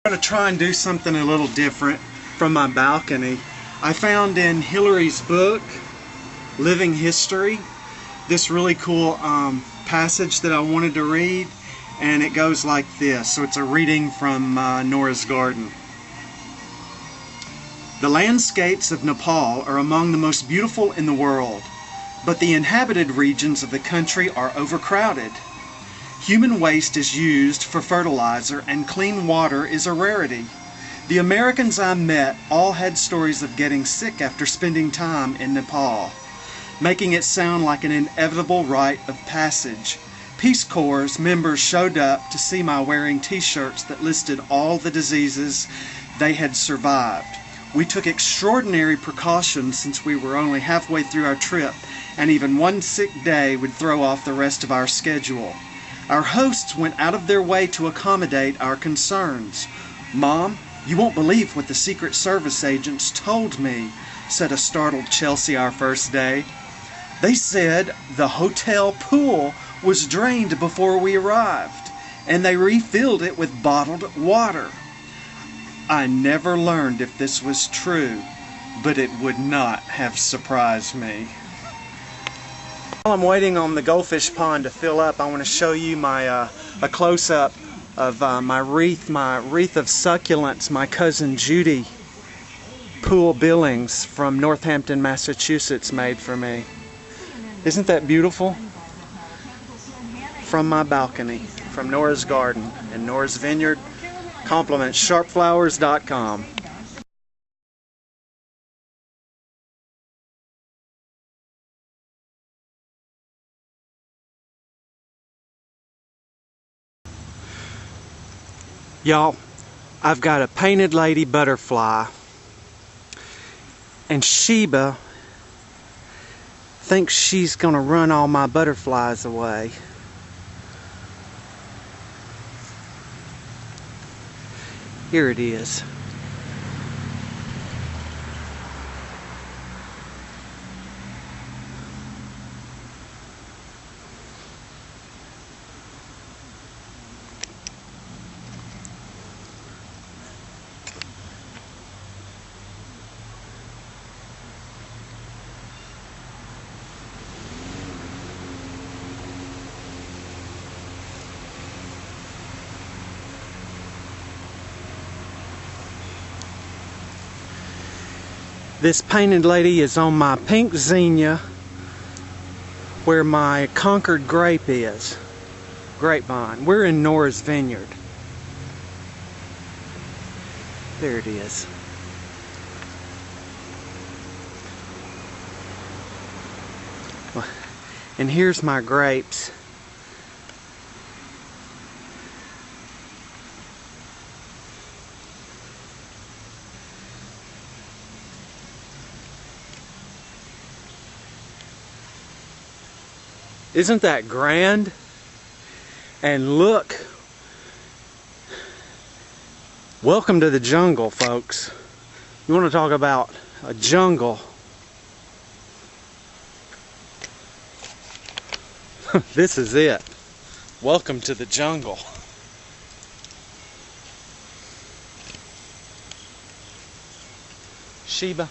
I'm going to try and do something a little different from my balcony. I found in Hillary's book, Living History, this really cool passage that I wanted to read, and it goes like this. So it's a reading from Nora's Garden. The landscapes of Nepal are among the most beautiful in the world, but the inhabited regions of the country are overcrowded. Human waste is used for fertilizer, and clean water is a rarity. The Americans I met all had stories of getting sick after spending time in Nepal, making it sound like an inevitable rite of passage. Peace Corps members showed up to see my wearing t-shirts that listed all the diseases they had survived. We took extraordinary precautions since we were only halfway through our trip, and even one sick day would throw off the rest of our schedule. Our hosts went out of their way to accommodate our concerns. "Mom, you won't believe what the Secret Service agents told me," said a startled Chelsea our first day. "They said the hotel pool was drained before we arrived, and they refilled it with bottled water." I never learned if this was true, but it would not have surprised me. While I'm waiting on the goldfish pond to fill up, I want to show you my a close-up of my wreath of succulents my cousin Judy Poole Billings from Northampton, Massachusetts made for me. Isn't that beautiful? From my balcony, from Nora's Garden and Nora's Vineyard. Compliments sharpflowers.com. Y'all, I've got a painted lady butterfly, and Sheba thinks she's gonna run all my butterflies away. Here it is. This painted lady is on my pink zinnia where my Concord grape is. Grapevine. We're in Nora's Vineyard. There it is. And here's my grapes. Isn't that grand? And look, welcome to the jungle, folks. You want to talk about a jungle? This is it. Welcome to the jungle. Sheba.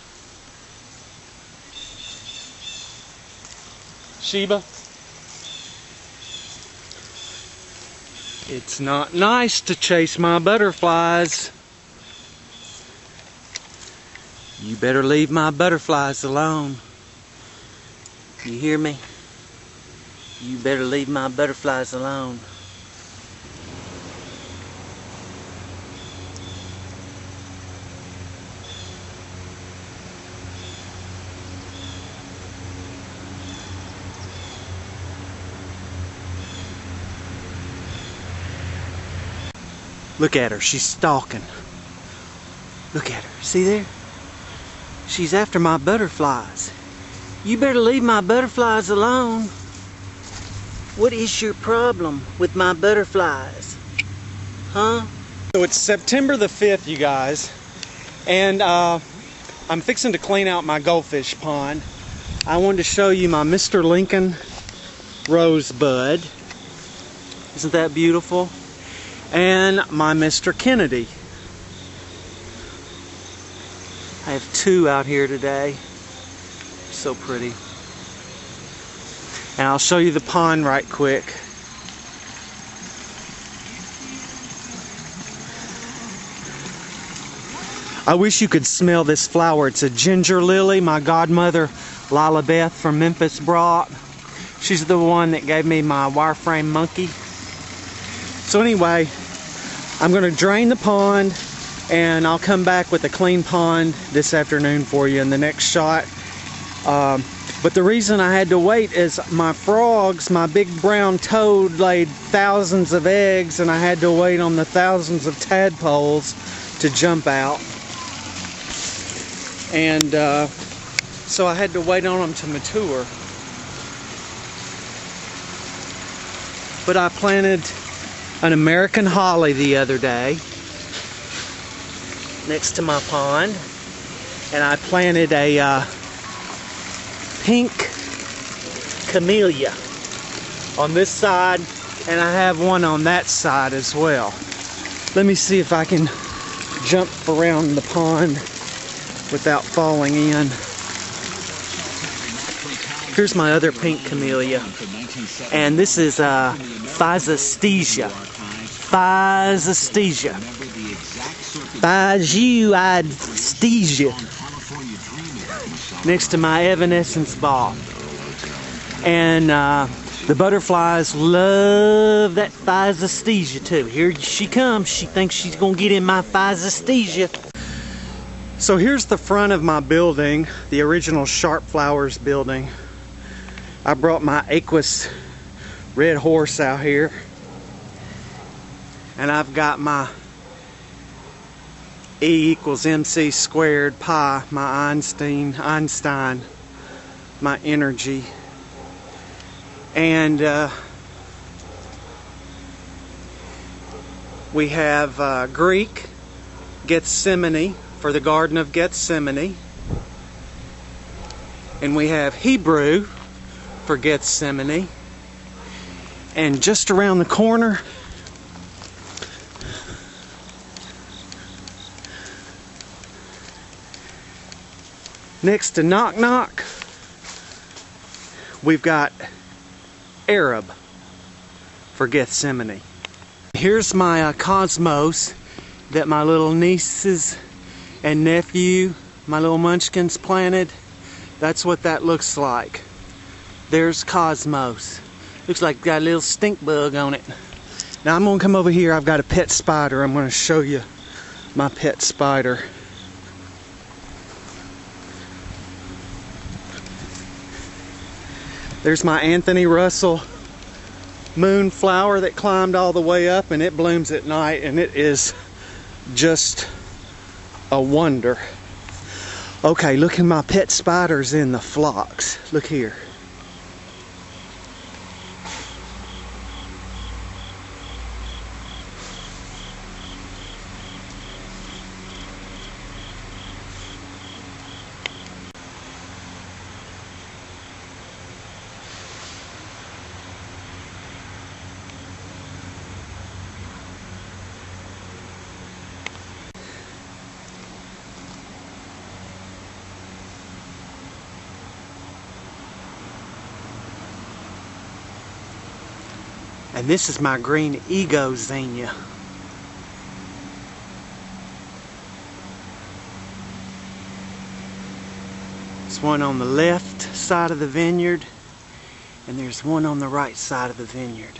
Sheba. It's not nice to chase my butterflies. You better leave my butterflies alone. You hear me? You better leave my butterflies alone. Look at her, she's stalking. Look at her, see there? She's after my butterflies. You better leave my butterflies alone. What is your problem with my butterflies? Huh? So it's September the 5th, you guys, and I'm fixing to clean out my goldfish pond. I wanted to show you my Mr. Lincoln rosebud. Isn't that beautiful? And my Mr. Kennedy I have two out here today. So pretty. And I'll show you the pond right quick. I wish you could smell this flower. It's a ginger lily. My godmother, Lila Beth from Memphis, brought. She's the one that gave me my wireframe monkey. So anyway, I'm going to drain the pond and I'll come back with a clean pond this afternoon for you in the next shot. But the reason I had to wait is my frogs, my big brown toad, laid thousands of eggs, and I had to wait on the thousands of tadpoles to jump out. And so I had to wait on them to mature. But I planted an American holly the other day next to my pond, and I planted a pink camellia on this side, and I have one on that side as well. Let me see if I can jump around the pond without falling in. Here's my other pink camellia, and this is Physostigma. Next to my evanescence ball. And the butterflies love that Physostigma too. Here she comes. She thinks she's gonna get in my Physostigma. So here's the front of my building, the original Sharp Flowers building. I brought my Aquus red horse out here, and I've got my E equals MC squared pi, my Einstein, my energy. And we have Greek Gethsemane for the Garden of Gethsemane, and we have Hebrew for Gethsemane. And just around the corner, next to Knock Knock, we've got Arab for Gethsemane. Here's my cosmos that my little nieces and nephew, my little munchkins, planted. That's what that looks like. There's cosmos. Looks like it's got a little stink bug on it. Now I'm gonna come over here. I've got a pet spider. I'm gonna show you my pet spider. There's my Anthony Russell moonflower that climbed all the way up, and it blooms at night, and it is just a wonder. Okay, look at my pet spiders in the phlox. Look here. And this is my green Egozania. There's one on the left side of the vineyard, and there's one on the right side of the vineyard.